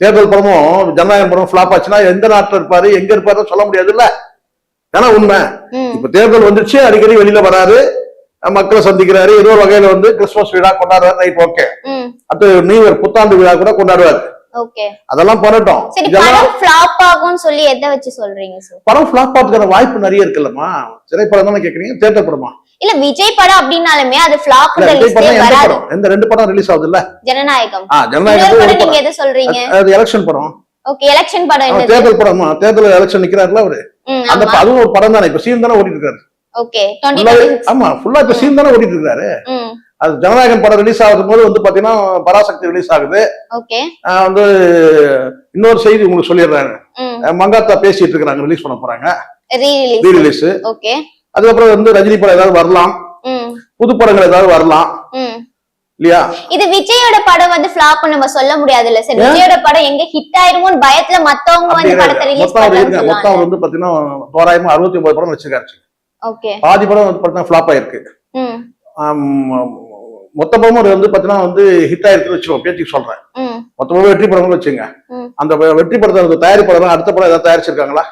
தேர்தல் படமும் ஜனநாயகம் படம் ஃபிளாப் ஆச்சுன்னா எந்த நாட்டுல இருப்பாரு எங்க இருப்பாரு சொல்ல முடியாது இல்ல. ஏன்னா உண்மை. இப்ப தேர்தல் வந்துருச்சு, அடிக்கடி வெளியில வராரு, மக்களை சந்திக்கிறாரு, ஏதோ ஒரு வகையில வந்து கிறிஸ்துமஸ் விழா கொண்டாடுறாரு, ரைட், ஓகே. அடுத்து நியூ இயர் புத்தாண்டு விழா கூட கொண்டாடுவாரு. ஓகே, அதெல்லாம் பண்ணட்டும். படம் ஃபிளாப் ஆகும்னு சொல்லி எதை வச்சு சொல்றீங்க சார்? படம் ஃபிளாப் ஆகிறதுக்கான வாய்ப்பு நிறைய இருக்குல்லம்மா. திரைப்படம் தானே கேக்குறீங்க, தியேட்டர் படமா? இல்ல விஜய் படம் அப்படினாலுமே அது ஃபிளாப் வராது. இந்த 2 படம் ரிலீஸ் ஆகுது இல்ல, ஜனநாயகம். ஜனநாயகம் நீங்க எதை சொல்றீங்க? அது எலெக்ஷன் படம். ஓகே, எலெக்ஷன் படம் இல்ல, தேர்தல் படமா? தேர்தல் எலெக்ஷன் நிக்கிறாருல அவரு, அந்த அதுவும் ஒரு படம் தானே. இப்ப சீன் தானே ஓடிட்டு இருக்காரு. ஓகே, ஆமா, ஃபுல்லா இப்ப சீன் தானே ஓடிட்டு இருக்காரு. அது ஜனநாயகம் படம் ரிலீஸ் ஆகும் போது வந்து பாத்தீங்கன்னா பராசக்தி ரிலீஸ் ஆகுது. வந்து இன்னொரு செய்தி உங்களுக்கு சொல்லிடுறாங்க, மங்காத்தா பேசிட்டு இருக்காங்க, ரிலீஸ் பண்ண போறாங்க, ரீ ரிலீஸ். அதுக்கப்புறம் வந்து ரஜினி படம் ஏதாவது வரலாம், புது படங்கள் ஏதாவது வரலாம் இல்லையா? இது விஜயோட படம் வந்து ஃபிளாப் நம்ம சொல்ல முடியாது இல்ல சார். விஜயோட படம் எங்க ஹிட் ஆயிருமோன்னு பயத்துல மத்தவங்க வந்து படத்தை ரிலீஸ் பண்றாங்க. மொத்தம் வந்து பாத்தீங்கன்னா தோராயமா 69 படம் வச்சிருக்காரு. ஓகே, பாதி படம் வந்து பாத்தீங்கன்னா ஃபிளாப் ஆயிருக்கு. மொத்த படமும் வந்து பாத்தீங்கன்னா வந்து ஹிட் ஆயிருக்குன்னு வச்சுக்கோ, பேச்சுக்கு சொல்றேன். மொத்தமா வெற்றி படம்னு வச்சுங்க. அந்த வெற்றி படத்தை தயாரிப்பாளர் அடுத்த படம் ஏதாவது தயாரிச்சிருக்காங்களா?